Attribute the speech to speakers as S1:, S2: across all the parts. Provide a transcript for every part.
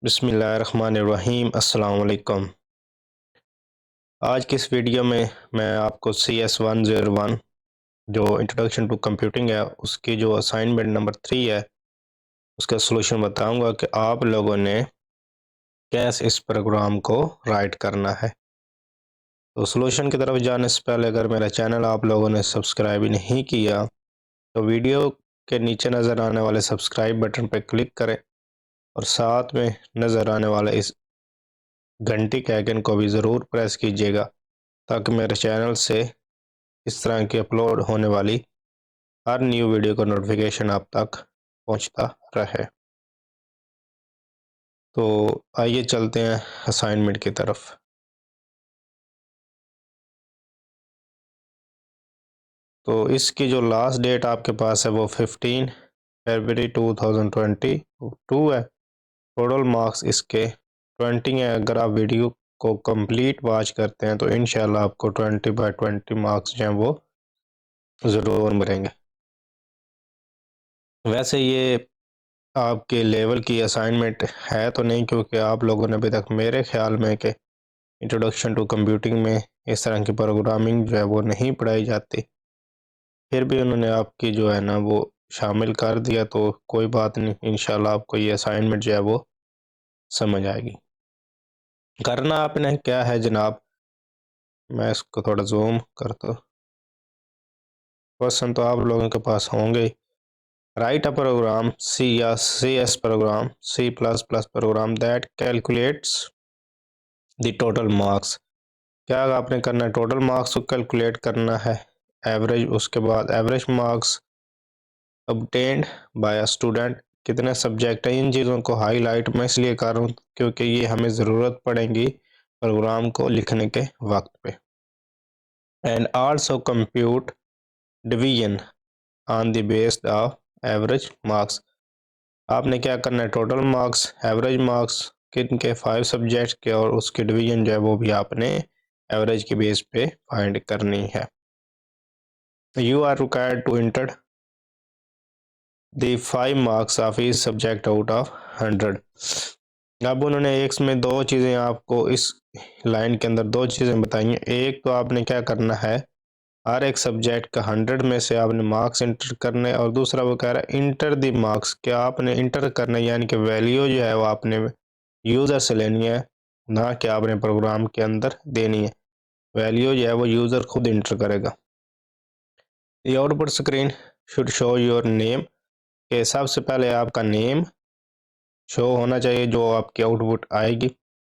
S1: बिस्मिल्लाहिर्रहमानिर्रहीम अस्सलाम वालेकुम। आज की इस वीडियो में मैं आपको CS101 जो इंट्रोडक्शन टू कंप्यूटिंग है उसकी जो असाइनमेंट नंबर 3 है उसका सलूशन बताऊंगा कि आप लोगों ने कैसे इस प्रोग्राम को राइट करना है। तो सलूशन की तरफ जाने से पहले अगर मेरा चैनल आप लोगों ने सब्सक्राइब नहीं किया तो वीडियो के नीचे नज़र आने वाले सब्सक्राइब बटन पर क्लिक करें और साथ में नज़र आने वाले इस घंटी के आइकन को भी ज़रूर प्रेस कीजिएगा ताकि मेरे चैनल से इस तरह की अपलोड होने वाली हर न्यू वीडियो का नोटिफिकेशन आप तक पहुंचता रहे। तो आइए चलते हैं असाइनमेंट की तरफ। तो इसकी जो लास्ट डेट आपके पास है वो 15 फरवरी 2022 है। टोटल मार्क्स इसके 20 हैं। अगर आप वीडियो को कंप्लीट वॉच करते हैं तो इंशाल्लाह आपको 20/20 मार्क्स जो हैं वो ज़रूर मिलेंगे। वैसे ये आपके लेवल की असाइनमेंट है तो नहीं, क्योंकि आप लोगों ने अभी तक मेरे ख्याल में कि इंट्रोडक्शन टू कंप्यूटिंग में इस तरह की प्रोग्रामिंग जो है वो नहीं पढ़ाई जाती। फिर भी उन्होंने आपकी जो है ना वो शामिल कर दिया, तो कोई बात नहीं, इंशाल्लाह आपको ये असाइनमेंट जो है वो समझ आएगी। करना आपने क्या है जनाब, मैं इसको थोड़ा जूम करता हूँ। क्वेश्चन तो आप लोगों के पास होंगे। राइट अ प्रोग्राम सी या CS program C++ program that calculates the total marks. क्या आपने करना है, टोटल मार्क्स को कैलकुलेट करना है। एवरेज, उसके बाद average marks obtained by a student, कितने सब्जेक्ट हैं। इन चीज़ों को हाईलाइट मैं इसलिए कर रहा हूँ क्योंकि ये हमें ज़रूरत पड़ेगी प्रोग्राम को लिखने के वक्त पे। And also compute division on the base of average marks. आपने क्या करना है, टोटल मार्क्स, एवरेज मार्क्स किन के 5 सब्जेक्ट के, और उसकी डिवीजन जो है वो भी आपने एवरेज के बेस पे फाइंड करनी है। You are required to enter the 5 marks of each subject out of 100। अब उन्होंने एक में दो चीज़ें आपको इस लाइन के अंदर दो चीज़ें बताई हैं। एक तो आपने क्या करना है, हर एक सब्जेक्ट का 100 में से आपने मार्क्स इंटर करने, और दूसरा वो कह रहा है इंटर द मार्क्स, क्या आपने इंटर करना है, यानी कि वैल्यू जो है वो आपने यूज़र से लेनी है, ना कि आपने प्रोग्राम के अंदर देनी है। वैल्यू जो है वो यूज़र खुद इंटर करेगा। The output screen should show your name, के सबसे पहले आपका नेम शो होना चाहिए जो आपकी आउटपुट आएगी।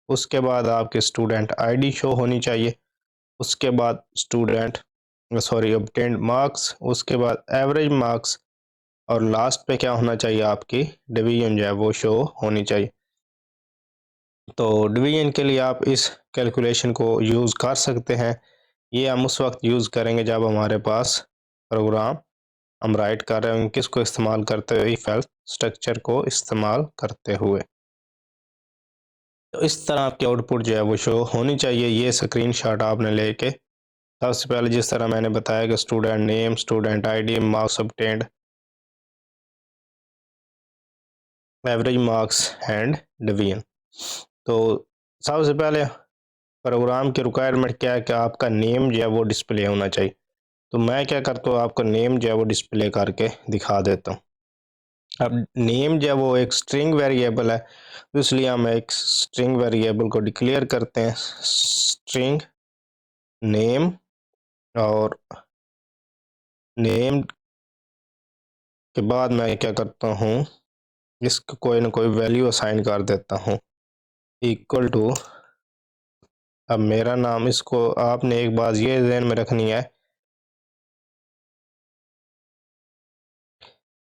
S1: उसके बाद आपकी स्टूडेंट आईडी शो होनी चाहिए। उसके बाद ऑब्टेन्ड मार्क्स, उसके बाद एवरेज मार्क्स, और लास्ट पे क्या होना चाहिए, आपकी डिवीजन जो है वो शो होनी चाहिए। तो डिवीजन के लिए आप इस कैलकुलेशन को यूज़ कर सकते हैं। ये हम उस वक्त यूज़ करेंगे जब हमारे पास प्रोग्राम हम राइट कर रहे हैं, किसको इस्तेमाल करते हुए, इफ एल्स स्ट्रक्चर को इस्तेमाल करते हुए। तो इस तरह आपकी आउटपुट जो है वो शो होनी चाहिए। ये स्क्रीनशॉट आपने लेके सबसे पहले जिस तरह मैंने बताया कि student name, student ID, marks obtained, average marks and division. तो सबसे पहले प्रोग्राम की रिक्वायरमेंट क्या है कि आपका नेम जो है वो डिस्प्ले होना चाहिए। तो मैं क्या करता हूँ, आपको नेम जो है वो डिस्प्ले करके दिखा देता हूँ। अब नेम जो है वो एक स्ट्रिंग वेरिएबल है, तो इसलिए हम एक स्ट्रिंग वेरिएबल को डिक्लेयर करते हैं, स्ट्रिंग नेम, और नेम के बाद मैं क्या करता हूँ, इसको कोई ना कोई वैल्यू असाइन कर देता हूँ, इक्वल टू। अब मेरा नाम, इसको आपने एक बात ये ध्यान में रखनी है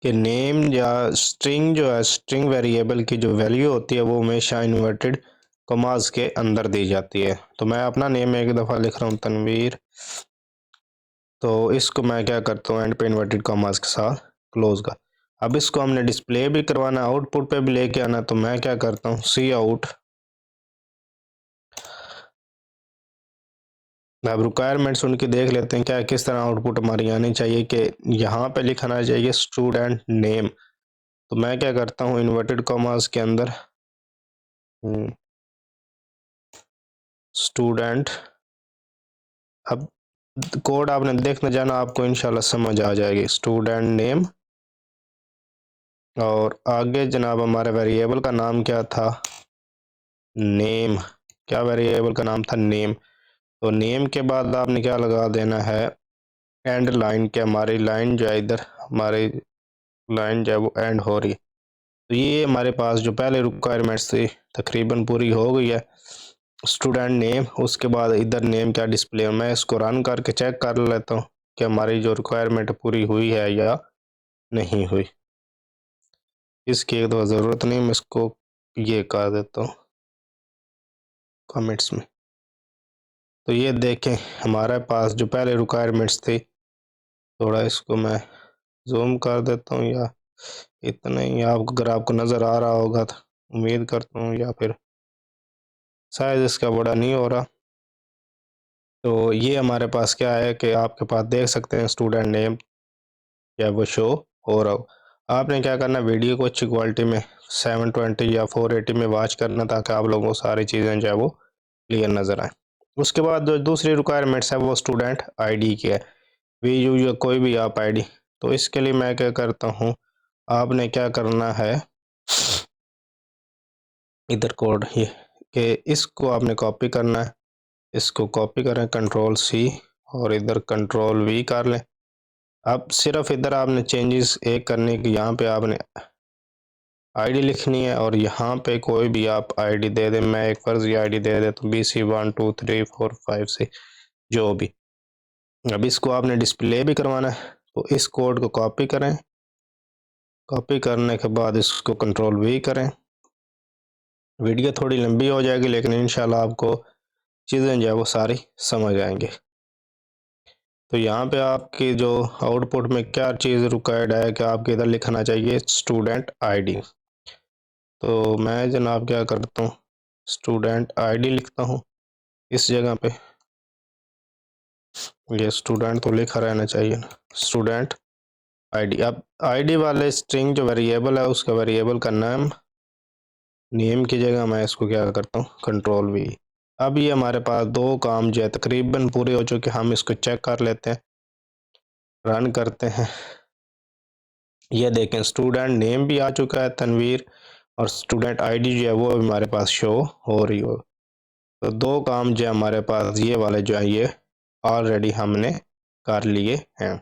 S1: कि नेम या स्ट्रिंग जो है, स्ट्रिंग वेरिएबल की जो वैल्यू होती है वो हमेशा इन्वर्टेड कॉमास के अंदर दी जाती है। तो मैं अपना नेम एक दफ़ा लिख रहा हूँ, तनवीर। तो इसको मैं क्या करता हूँ, एंड पे इन्वर्टेड कॉमास के साथ क्लोज का। अब इसको हमने डिस्प्ले भी करवाना, आउटपुट पे भी लेके आना, तो मैं क्या करता हूँ, सी आउट। अब रिक्वायरमेंट्स उनकी देख लेते हैं क्या किस तरह आउटपुट हमारी आनी चाहिए, कि यहाँ पे लिखना चाहिए स्टूडेंट नेम। तो मैं क्या करता हूँ, इन्वर्टेड कॉमास के अंदर स्टूडेंट। अब कोड आपने देखने जाना, आपको इंशाल्लाह समझ आ जाएगी। स्टूडेंट नेम, और आगे जनाब हमारे वेरिएबल का नाम क्या था? नेम। क्या वेरिएबल का नाम था? नेम। तो नेम के बाद आपने क्या लगा देना है? एंड लाइन के, हमारी लाइन जो है इधर, हमारी लाइन जो है वो एंड हो रही है। तो ये हमारे पास जो पहले रिक्वायरमेंट्स थी तकरीबन पूरी हो गई है। स्टूडेंट नेम, उसके बाद इधर नेम क्या डिस्प्ले। मैं इसको रन करके चेक कर लेता हूँ कि हमारी जो रिक्वायरमेंट पूरी हुई है या नहीं हुई। इसकी एक तो ज़रूरत नहीं, मैं इसको ये कर देता हूँ कमेंट्स में। तो ये देखें हमारे पास जो पहले रिक्वायरमेंट्स थी, थोड़ा इसको मैं जूम कर देता हूँ, या इतना ही आप अगर आपको नज़र आ रहा होगा तो उम्मीद करता हूँ, या फिर शायद इसका बड़ा नहीं हो रहा। तो ये हमारे पास क्या है कि आपके पास देख सकते हैं स्टूडेंट नेम या वो शो हो रहा हो। आपने क्या करना, वीडियो को अच्छी क्वालिटी में 720 या 480 में वॉच करना, ताकि आप लोगों को सारी चीज़ें जो है वो क्लियर नज़र आए। उसके बाद जो दूसरी रिक्वायरमेंट्स है वो स्टूडेंट आईडी की है, वी यू या कोई भी आप आईडी। तो इसके लिए मैं क्या करता हूँ, आपने क्या करना है, इधर कोड ये कि इसको आपने कॉपी करना है। इसको कॉपी करें, कंट्रोल सी, और इधर कंट्रोल वी कर लें। अब सिर्फ इधर आपने चेंजेस एक करने की, यहाँ पे आपने आईडी लिखनी है, और यहाँ पे कोई भी आप आईडी दे दें। मैं एक फर्जी आईडी दे देता हूँ, BC123456, जो भी। अब इसको आपने डिस्प्ले भी करवाना है, तो इस कोड को कॉपी करें। कॉपी करने के बाद इसको कंट्रोल वी करें। वीडियो थोड़ी लंबी हो जाएगी, लेकिन इंशाल्लाह आपको चीज़ें जो है वो सारी समझ आएंगी। तो यहाँ पे आपकी जो आउटपुट में क्या चीज़ रिक्वायर्ड है कि आपके इधर लिखना चाहिए स्टूडेंट आईडी। तो मैं जनाब क्या करता हूँ, स्टूडेंट आईडी लिखता हूँ इस जगह पे। ये स्टूडेंट तो लिखा रहना चाहिए ना, स्टूडेंट आईडी। अब आईडी वाले स्ट्रिंग जो वेरिएबल है, उसका वेरिएबल का नाम, नेम की जगह मैं इसको क्या करता हूँ, कंट्रोल वी। अब ये हमारे पास दो काम जो है तकरीबन पूरे हो चुके, हम इसको चेक कर लेते हैं, रन करते हैं। ये देखें स्टूडेंट नेम भी आ चुका है तनवीर, और स्टूडेंट आईडी जो है वो हमारे पास शो हो रही हो। तो दो काम जो है हमारे पास ये वाले जो है ये ऑलरेडी हमने कर लिए हैं।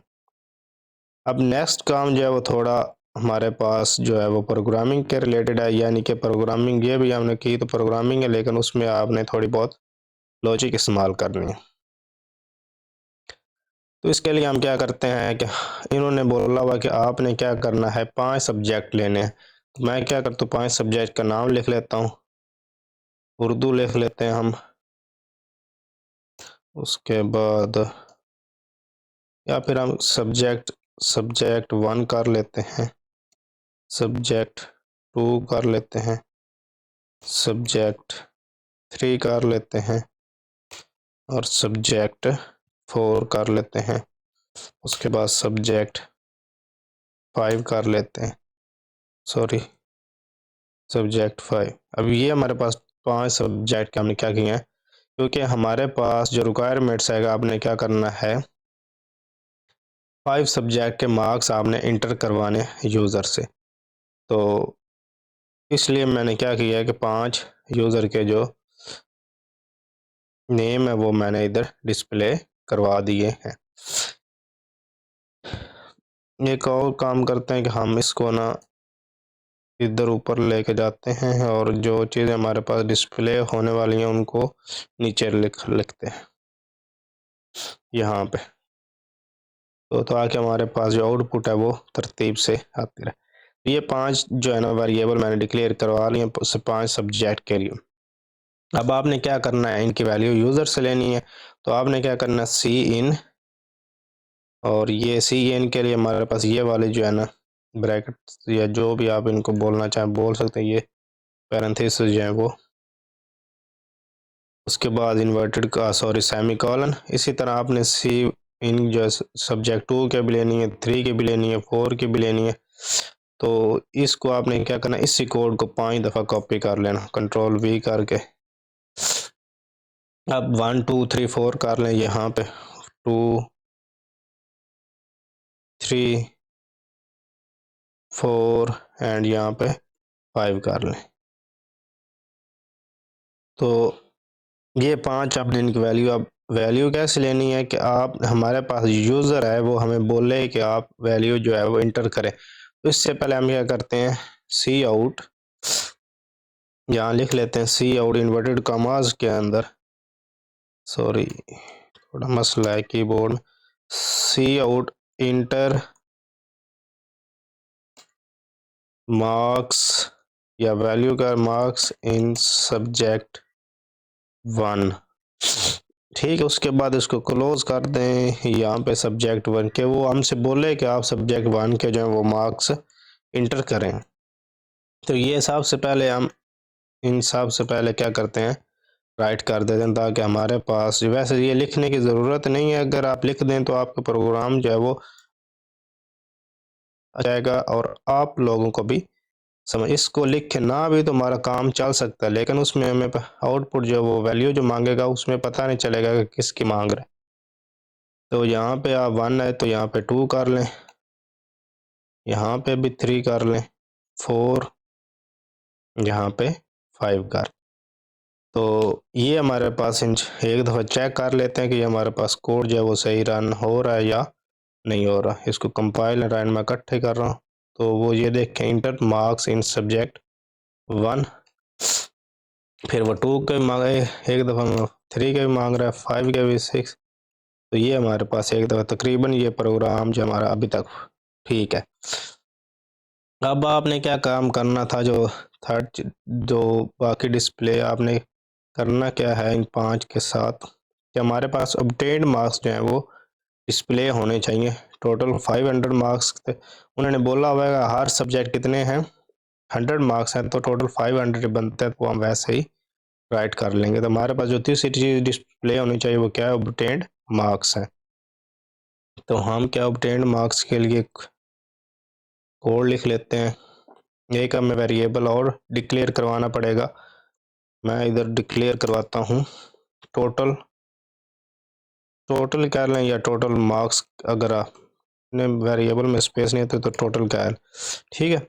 S1: अब नेक्स्ट काम जो है वो थोड़ा हमारे पास जो है वो प्रोग्रामिंग के रिलेटेड है, यानी कि प्रोग्रामिंग ये भी हमने की तो प्रोग्रामिंग है, लेकिन उसमें आपने थोड़ी बहुत लॉजिक इस्तेमाल करनी है। तो इसके लिए हम क्या करते हैं कि इन्होंने बोला हुआ कि आपने क्या करना है, 5 सब्जेक्ट लेने हैं। तो मैं क्या करता हूँ, 5 सब्जेक्ट का नाम लिख लेता हूँ। उर्दू लिख लेते हैं हम, उसके बाद या फिर हम सब्जेक्ट 1 कर लेते हैं, सब्जेक्ट 2 कर लेते हैं, सब्जेक्ट 3 कर लेते हैं, और सब्जेक्ट 4 कर लेते हैं। उसके बाद सब्जेक्ट 5 कर लेते हैं, सॉरी सब्जेक्ट 5। अब ये हमारे पास 5 सब्जेक्ट के हमने क्या किए हैं, क्योंकि हमारे पास जो रिक्वायरमेंट्स है, आपने क्या करना है, 5 सब्जेक्ट के मार्क्स आपने इंटर करवाने यूज़र से। तो इसलिए मैंने क्या किया है कि 5 यूज़र के जो नेम है वो मैंने इधर डिस्प्ले करवा दिए हैं। एक और काम करते हैं कि हम इसको ना इधर ऊपर लेके जाते हैं, और जो चीज़ें हमारे पास डिस्प्ले होने वाली हैं उनको नीचे लिखते हैं यहाँ पे। तो ताकि हमारे पास जो आउटपुट है वो तरतीब से आती रहे। ये 5 जो है ना वेरिएबल मैंने डिक्लेयर करवा लिए 5 सब्जेक्ट के लिए। अब आपने क्या करना है, इनकी वैल्यू यूज़र से लेनी है। तो आपने क्या करना है, सी इन, और ये सी इन के लिए हमारे पास ये वाले जो है ना ब्रैकेट या जो भी आप इनको बोलना चाहें बोल सकते हैं, ये पैरेंथेसिस जो है वो। उसके बाद इन्वर्टेड का सॉरी सेमी कॉलन। इसी तरह आपने सी इन जो सब्जेक्ट 2 के भी लेनी है, 3 की भी लेनी है, 4 की भी लेनी है, तो इसको आपने क्या करना, इसी कोड को 5 दफ़ा कॉपी कर लेना, कंट्रोल V करके। अब 1 2 3 4 कर लें, यहाँ पे 2 3 4 एंड यहाँ पे 5 कर लें। तो ये 5 आपने इनकी वैल्यू, अब वैल्यू कैसे लेनी है कि आप, हमारे पास यूज़र है वो हमें बोले कि आप वैल्यू जो है वो इंटर करें। तो इससे पहले हम क्या करते हैं, सी आउट, यहाँ लिख लेते हैं सी आउट इन्वर्टेड कॉमास के अंदर, सॉरी थोड़ा मसला है कीबोर्ड में, सी आउट इंटर मार्क्स या वैल्यू का मार्क्स इन सब्जेक्ट 1, ठीक है। उसके बाद इसको क्लोज कर दें, यहाँ पे सब्जेक्ट 1 के वो हमसे बोले कि आप सब्जेक्ट 1 के जो है वो मार्क्स इंटर करें। तो ये सबसे पहले हम इन सब से पहले क्या करते हैं, राइट कर देते हैं, ताकि हमारे पास, वैसे ये लिखने की ज़रूरत नहीं है, अगर आप लिख दें तो आपका प्रोग्राम जो है वो आ जाएगा और आप लोगों को भी समझ, इसको लिख के ना भी तो हमारा काम चल सकता है, लेकिन उसमें हमें आउटपुट जो वो वैल्यू जो मांगेगा उसमें पता नहीं चलेगा कि किसकी मांग रहे। तो यहाँ पे आप 1 है तो यहाँ पे 2 कर लें, यहाँ पे भी 3 कर लें, 4, यहाँ पे 5 कर। तो ये हमारे पास एक दफ़ा चेक कर लेते हैं कि ये हमारे पास कोड जो है वो सही रन हो रहा है या नहीं हो रहा। इसको कंपाइल एंड रन में इकट्ठे कर रहा हूँ, तो वो ये देखें, इंटर मार्क्स इन सब्जेक्ट 1, फिर वो 2 के मांगे, एक दफ़ा 3 के भी मांग रहा है, 5 के भी, 6। तो ये हमारे पास एक दफ़ा तकरीबन ये प्रोग्राम जो हमारा अभी तक ठीक है। अब आपने क्या काम करना था, जो थर्ड, जो बाकी डिस्प्ले आपने करना क्या है इन 5 के साथ, कि हमारे पास ऑब्टेन्ड मार्क्स जो हैं वो डिस्प्ले होने चाहिए। टोटल 500 मार्क्स थे, उन्होंने बोला हुआ है हर सब्जेक्ट कितने हैं, 100 मार्क्स हैं, तो टोटल 500 बनते हैं, तो हम वैसे ही राइट कर लेंगे। तो हमारे पास जो तीसरी चीज़ डिस्प्ले होनी चाहिए वो क्या है, ऑब्टेन्ड मार्क्स है। तो हम क्या, ऑब्टेन्ड मार्क्स के लिए कोड लिख लेते हैं, एक हमें वेरिएबल और डिक्लेयर करवाना पड़ेगा। मैं इधर डिक्लेयर करवाता हूँ टोटल, टोटल कर लें या टोटल मार्क्स, अगर आपने वेरिएबल में स्पेस नहीं होती तो टोटल क्या है, ठीक है।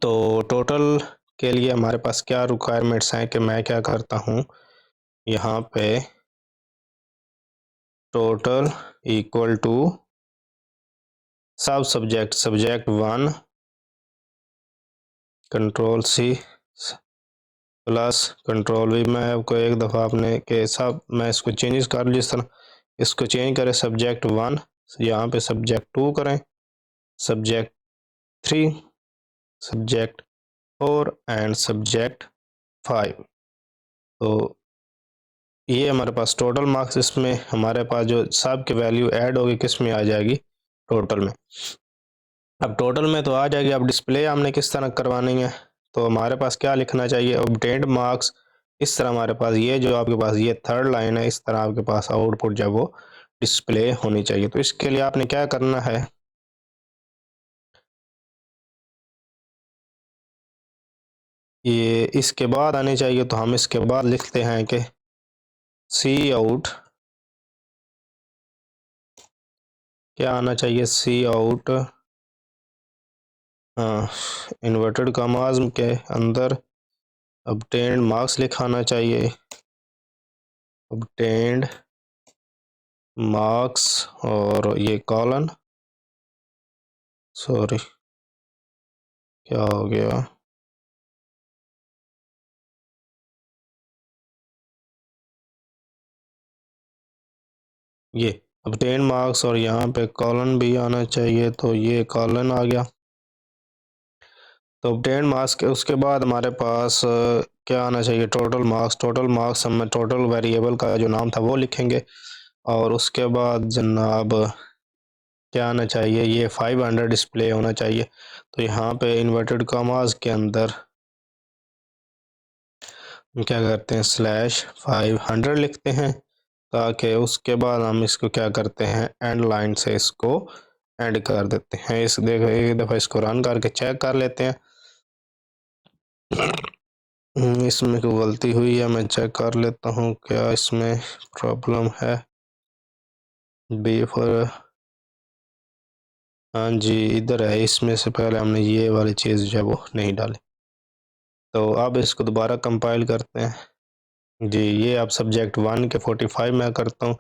S1: तो टोटल के लिए हमारे पास क्या रिक्वायरमेंट्स हैं, कि मैं क्या करता हूँ, यहाँ पे टोटल इक्वल टू सब subject, subject 1 control C plus control V। मैं आपको एक दफ़ा आपने के सब, मैं इसको चेंजेस कर ली, इस तरह इसको चेंज करें, सब्जेक्ट 1 यहाँ पे सब्जेक्ट 2 करें, सब्जेक्ट 3, सब्जेक्ट 4 एंड सब्जेक्ट 5। तो ये हमारे पास टोटल मार्क्स, इसमें हमारे पास जो सब की वैल्यू ऐड होगी किस में आ जाएगी, टोटल में। अब टोटल में तो आ जाएगी, अब डिस्प्ले हमने किस तरह करवानी है, तो हमारे पास क्या लिखना चाहिए, ऑब्टेन्ड मार्क्स, इस तरह हमारे पास ये जो आपके पास ये थर्ड लाइन है, इस तरह आपके पास आउटपुट जब वो डिस्प्ले होनी चाहिए। तो इसके लिए आपने क्या करना है, ये इसके बाद आने चाहिए, तो हम इसके बाद लिखते हैं कि सी आउट, क्या आना चाहिए, सी आउट, हाँ, इन्वर्टेड कॉमास के अंदर ऑब्टेन्ड मार्क्स लिखाना चाहिए, ऑब्टेन्ड मार्क्स, और ये कॉलन, सॉरी क्या हो गया, ये ऑब्टेन्ड मार्क्स, और यहाँ पे कॉलन भी आना चाहिए, तो ये कॉलन आ गया। तो ऑब्टेन्ड मार्क्स के उसके बाद हमारे पास क्या आना चाहिए, टोटल मार्क्स, टोटल मार्क्स हम टोटल वेरिएबल का जो नाम था वो लिखेंगे, और उसके बाद जनाब क्या आना चाहिए, ये 500 डिस्प्ले होना चाहिए। तो यहाँ पे इन्वर्टेड कॉमास के अंदर हम क्या करते हैं, /500 लिखते हैं, ताकि उसके बाद हम इसको क्या करते हैं, एंड लाइन से इसको एंड कर देते हैं। इस देखो एक दफ़ा इसको रन करके चेक कर लेते हैं। इसमें कोई गलती हुई है, मैं चेक कर लेता हूँ क्या इसमें प्रॉब्लम है। बी फॉर, हाँ जी इधर है, इसमें से पहले हमने ये वाली चीज़ जो है वो नहीं डाली। तो अब इसको दोबारा कंपाइल करते हैं जी। ये अब सब्जेक्ट 1 के 45 मैं करता हूँ,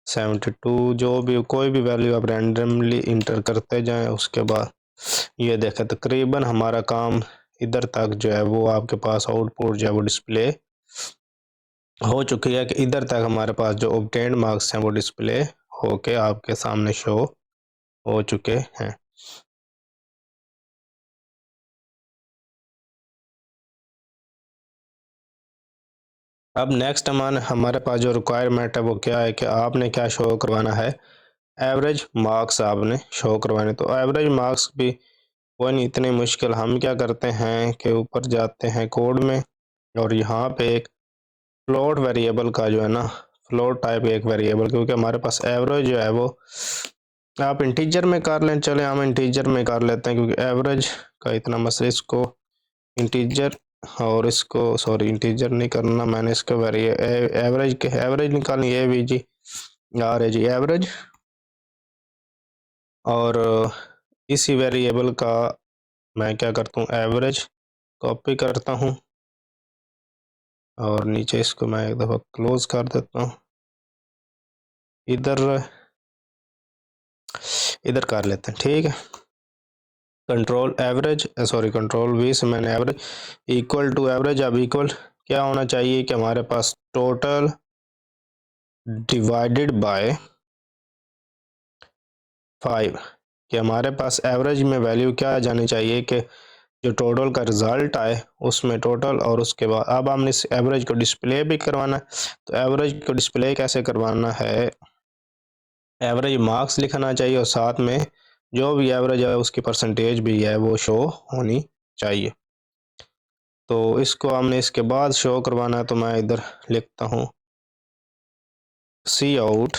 S1: 72 जो भी कोई भी वैल्यू आप रैंडमली इंटर करते जाएं। उसके बाद ये देखें तकरीबन हमारा काम इधर तक जो है वो आपके पास आउटपुट जो है वो डिस्प्ले हो चुकी है कि इधर तक हमारे पास जो ऑब्टेन्ड मार्क्स हैं वो डिस्प्ले होके आपके सामने शो हो चुके हैं। अब नेक्स्ट हमारे पास जो रिक्वायरमेंट है वो क्या है कि आपने क्या शो करवाना है, एवरेज मार्क्स आपने शो करवाने। तो एवरेज मार्क्स भी कोई नहीं इतनी मुश्किल, हम क्या करते हैं कि ऊपर जाते हैं कोड में और यहाँ पे एक फ्लोट वेरिएबल का जो है ना, फ्लोट टाइप एक वेरिएबल, क्योंकि हमारे पास एवरेज जो है वो आप इंटीजर में कर लें। चले हम इंटीजर में कर लेते हैं क्योंकि एवरेज का इतना मसला, इसको इंटीजर और इसको सॉरी इंटीजर नहीं करना मैंने, इसका एवरेज के एवरेज निकालनी है भी जी, आर है जी एवरेज। और इसी वेरिएबल का मैं क्या करता हूँ, एवरेज कॉपी करता हूँ और नीचे इसको मैं एक दफ़ा क्लोज कर देता हूँ। इधर इधर कर लेते हैं, ठीक है। Control average sorry control we से मैंने एवरेज इक्वल टू एवरेज। अब इक्वल क्या होना चाहिए कि हमारे पास टोटल डिवाइडेड बाय 5, कि हमारे पास एवरेज में वैल्यू क्या आ जानी चाहिए कि जो टोटल का रिजल्ट आए उसमें टोटल, और उसके बाद अब हमने इस एवरेज को डिस्प्ले भी करवाना है। तो एवरेज को डिस्प्ले कैसे करवाना है, एवरेज मार्क्स लिखना चाहिए और साथ में जो भी एवरेज है उसकी परसेंटेज भी है वो शो होनी चाहिए। तो इसको हमने इसके बाद शो करवाना है, तो मैं इधर लिखता हूँ सी आउट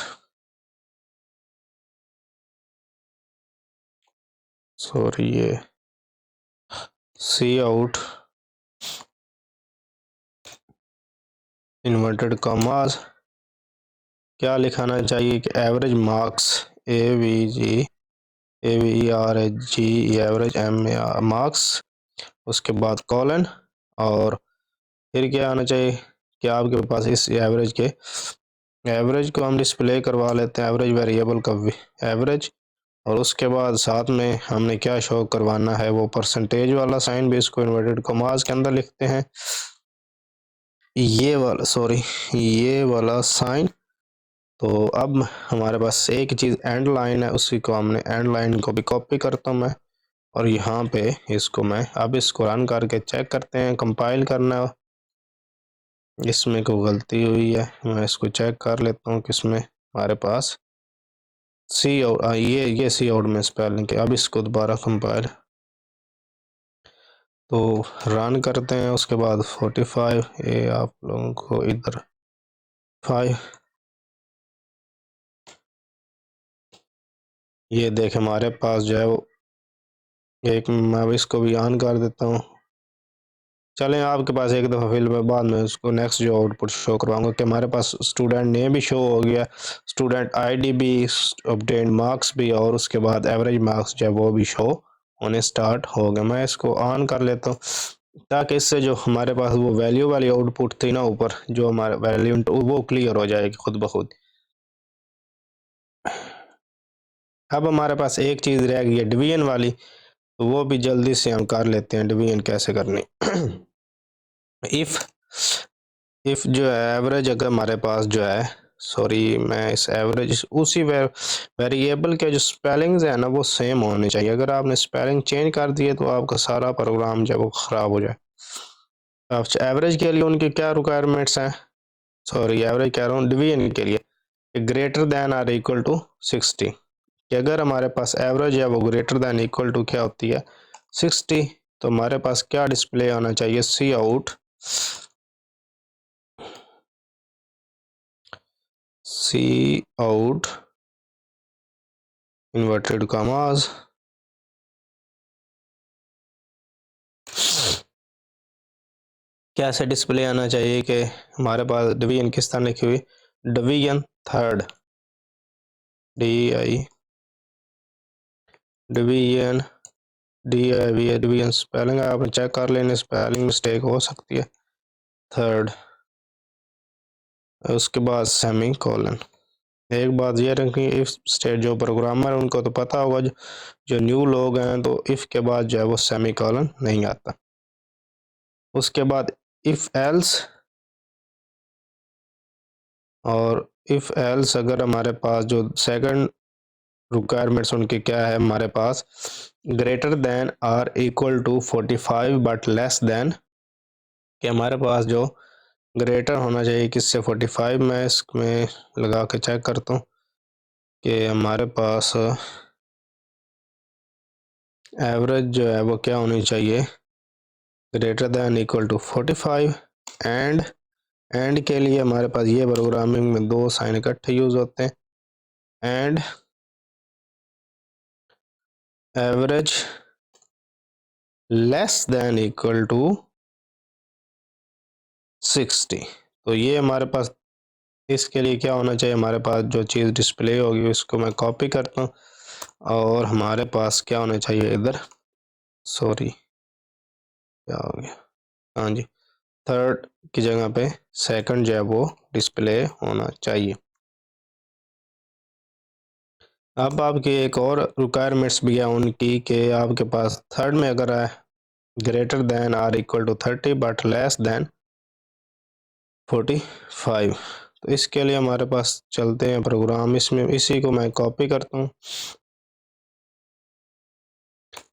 S1: सॉरी ये सी आउट इन्वर्टेड कॉमास क्या लिखाना चाहिए कि average marks AVG average marks, उसके बाद कॉलन, और फिर क्या आना चाहिए कि आपके पास इस एवरेज को हम डिस्प्ले करवा लेते हैं, एवरेज वेरिएबल का एवरेज। और उसके बाद साथ में हमने क्या शो करवाना है वो परसेंटेज वाला साइन भी इसको इन्वर्टेड कॉमास के अंदर लिखते हैं, ये वाला साइन। तो अब हमारे पास एक चीज़ एंड लाइन है, उसी को हमने एंड लाइन को भी कॉपी करता हूँ मैं और यहाँ पे इसको मैं अब इसको रन करके चेक करते हैं, कंपाइल करना है। इसमें कोई गलती हुई है, मैं इसको चेक कर लेता हूँ किसमें हमारे पास सी आउट ये सी आउट में स्पेलिंग के। अब इसको दोबारा कंपाइल तो रन करते हैं। उसके बाद 45 ये आप लोगों को इधर 5, ये देख हमारे पास जो है वो एक, मैं अब इसको भी ऑन कर देता हूँ। चलें आपके पास एक दफ़ा फिल में बाद में उसको नेक्स्ट जो आउटपुट शो करवाऊंगा कि हमारे पास स्टूडेंट नेम भी शो हो गया, स्टूडेंट आईडी भी, ऑब्टेन्ड मार्क्स भी, और उसके बाद एवरेज मार्क्स जो है वो भी शो होने स्टार्ट हो गए। मैं इसको ऑन कर लेता हूँ ताकि इससे जो हमारे पास वो वैल्यू वाली आउटपुट थी ना ऊपर, जो हमारा वैल्यू वो क्लियर हो जाएगी खुद ब खुद। अब हमारे पास एक चीज़ रह गई है डिवीजन वाली, तो वो भी जल्दी से हम कर लेते हैं। डिवीजन कैसे करनी इफ़ जो है एवरेज, अगर हमारे पास जो है मैं इस एवरेज उसी वेरिएबल के जो स्पेलिंग्स है ना वो सेम होने चाहिए। अगर आपने स्पेलिंग चेंज कर दिए तो आपका सारा प्रोग्राम जो है वो ख़राब हो जाए। अब एवरेज के लिए उनकी क्या रिक्वायरमेंट्स हैं, एवरेज कह रहा हूँ डिवीजन के लिए, greater than or equal to 60, कि अगर हमारे पास एवरेज है वो ग्रेटर दैन इक्वल टू क्या होती है 60, तो हमारे पास क्या डिस्प्ले होना चाहिए, सी आउट इन्वर्टेड कॉमास, कैसे डिस्प्ले आना चाहिए कि हमारे पास डिवीजन किस तरह लिखी हुई, division third, DI division, division spelling आपने चेक कर लेना, स्पेलिंग मिस्टेक हो सकती है, थर्ड, उसके बाद सेमी कॉलन। एक बात ये रखी, इफ स्टेट जो प्रोग्रामर है उनको तो पता होगा, जो न्यू लोग हैं तो इफ के बाद जो है वो सेमी कॉलन नहीं आता। उसके बाद इफ एल्स, और इफ एल्स अगर हमारे पास जो सेकंड रिक्वायरमेंट्स उनकी क्या है, हमारे पास greater than or equal to 45 but less than, कि हमारे पास जो ग्रेटर होना चाहिए किससे, 45। मैं इसमें लगा के चेक करता हूँ कि हमारे पास एवरेज जो है वो क्या होनी चाहिए, greater than equal to 45। And के लिए हमारे पास ये प्रोग्रामिंग में दो साइन इकट्ठे यूज होते हैं, and average less than equal to 60। तो ये हमारे पास, इसके लिए क्या होना चाहिए, हमारे पास जो चीज़ डिस्प्ले होगी उसको मैं कॉपी करता हूँ, और हमारे पास क्या होना चाहिए इधर, सॉरी क्या हो गया, हाँ जी, थर्ड की जगह पे सेकंड जो है वो डिस्प्ले होना चाहिए। अब आपकी एक और रिक्वायरमेंट्स भी है उनकी, कि आपके पास थर्ड में अगर है greater than or equal to 30 but less than 45। तो इसके लिए हमारे पास चलते हैं प्रोग्राम, इसमें इसी को मैं कॉपी करता हूँ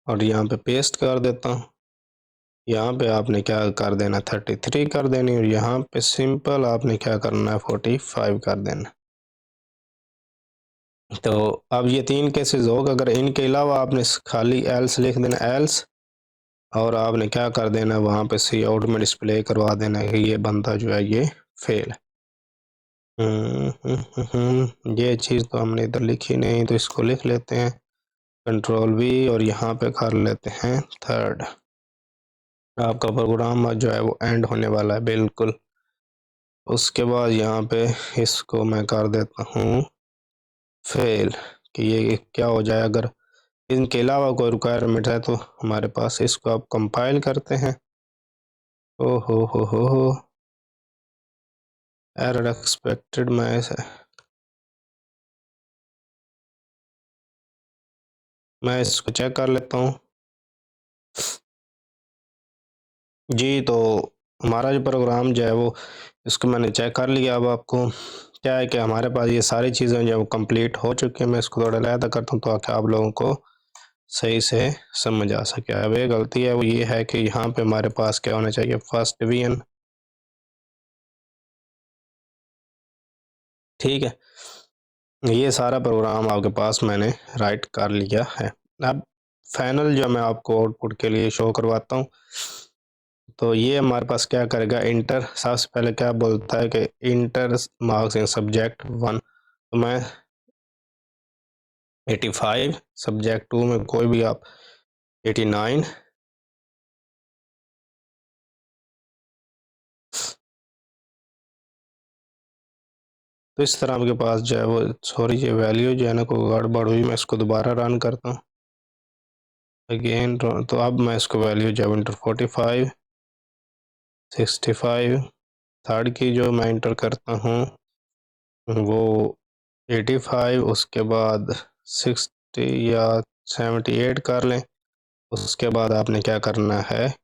S1: और यहाँ पे पेस्ट कर देता हूँ। यहाँ पे आपने क्या कर देना, 33 कर देनी, और यहाँ पे सिंपल आपने क्या करना है, 45 कर देना। तो अब ये तीन केसेस होगा, अगर इनके अलावा आपने खाली एल्स लिख देना, एल्स, और आपने क्या कर देना, वहाँ पे सी आउट में डिस्प्ले करवा देना कि ये बंदा जो है ये फेल है। ये चीज़ तो हमने इधर लिखी नहीं, तो इसको लिख लेते हैं Ctrl+V, और यहाँ पे कर लेते हैं थर्ड। आपका प्रोग्राम जो है वो एंड होने वाला है बिल्कुल। उसके बाद यहाँ पे इसको मैं कर देता हूँ फेल, कि ये क्या हो जाए, अगर इनके अलावा कोई रिक्वायरमेंट है तो हमारे पास, इसको आप कंपाइल करते हैं। ओ हो एरर एक्सपेक्टेड, मैं इसको चेक कर लेता हूँ जी। तो हमारा जो प्रोग्राम जो है वो, इसको मैंने चेक कर लिया। अब आपको क्या है कि हमारे पास ये सारी चीज़ें जो कंप्लीट हो चुकी हैं। मैं इसको थोड़ा अलहदा करता हूँ ताकि आप लोगों को सही से समझ आ सके। अब एक गलती है वो ये है कि यहाँ पे हमारे पास क्या होना चाहिए, फर्स्ट डिवीजन, ठीक है। ये सारा प्रोग्राम आपके पास मैंने राइट कर लिया है। अब फाइनल जो मैं आपको आउटपुट के लिए शो करवाता हूँ। तो ये हमारे पास क्या करेगा, इंटर, सबसे पहले क्या बोलता है कि इंटर मार्क्स इन सब्जेक्ट 1। तो मैं 85, सब्जेक्ट 2 में कोई भी आप 89, तो इस तरह आपके पास जो है वो, सॉरी ये वैल्यू जो है ना कोई गड़बड़ हुई, मैं इसको दोबारा रन करता हूँ अगेन। तो अब मैं इसको वैल्यू जो है इंटर 45, 65, थर्ड की जो मैं इंटर करता हूँ वो 85, उसके बाद 60 या 78 कर लें। उसके बाद आपने क्या करना है,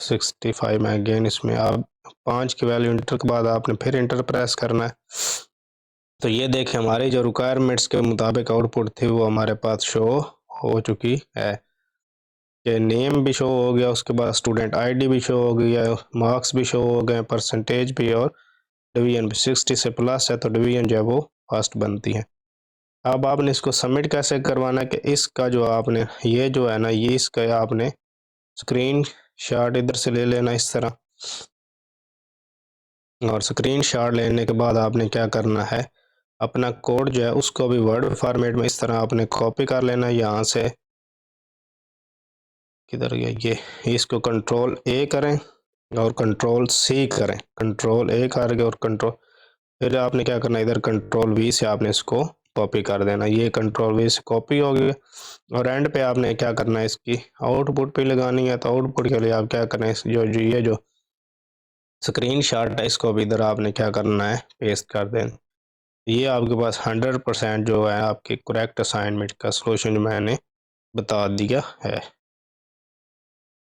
S1: 65 में अगेन, इसमें आप 5 की वैल्यू इंटर के बाद आपने फिर इंटर प्रेस करना है। तो ये देखें हमारी जो रिक्वायरमेंट्स के मुताबिक आउटपुट थी वो हमारे पास शो हो चुकी है, कि नेम भी शो हो गया, उसके बाद स्टूडेंट आईडी भी शो हो गया, मार्क्स भी शो हो गए, परसेंटेज भी, और डिवीजन भी 60 से प्लस है तो डिवीजन जो है वो फर्स्ट बनती है। अब आपने इसको सबमिट कैसे करवाना है, कि इसका जो आपने ये जो है ना, ये इसका आपने स्क्रीन शॉट इधर से ले लेना इस तरह, और स्क्रीन शॉट लेने के बाद आपने क्या करना है, अपना कोड जो है उसको भी वर्ड फॉर्मेट में इस तरह आपने कॉपी कर लेना है। यहाँ से किधर गया ये, इसको कंट्रोल ए करें और कंट्रोल सी करें, कंट्रोल ए करके और कंट्रोल, फिर आपने क्या करना है इधर कंट्रोल वी से आपने इसको कॉपी कर देना। ये कंट्रोल वी से कॉपी हो गई और एंड पे आपने क्या करना है इसकी आउटपुट पे लगानी है। तो आउटपुट के लिए आप क्या करना है, ये जो स्क्रीन शॉट है इसको भी इधर आपने क्या करना है पेस्ट कर देना। ये आपके पास 100% जो है आपके करेक्ट असाइनमेंट का सलूशन मैंने बता दिया है।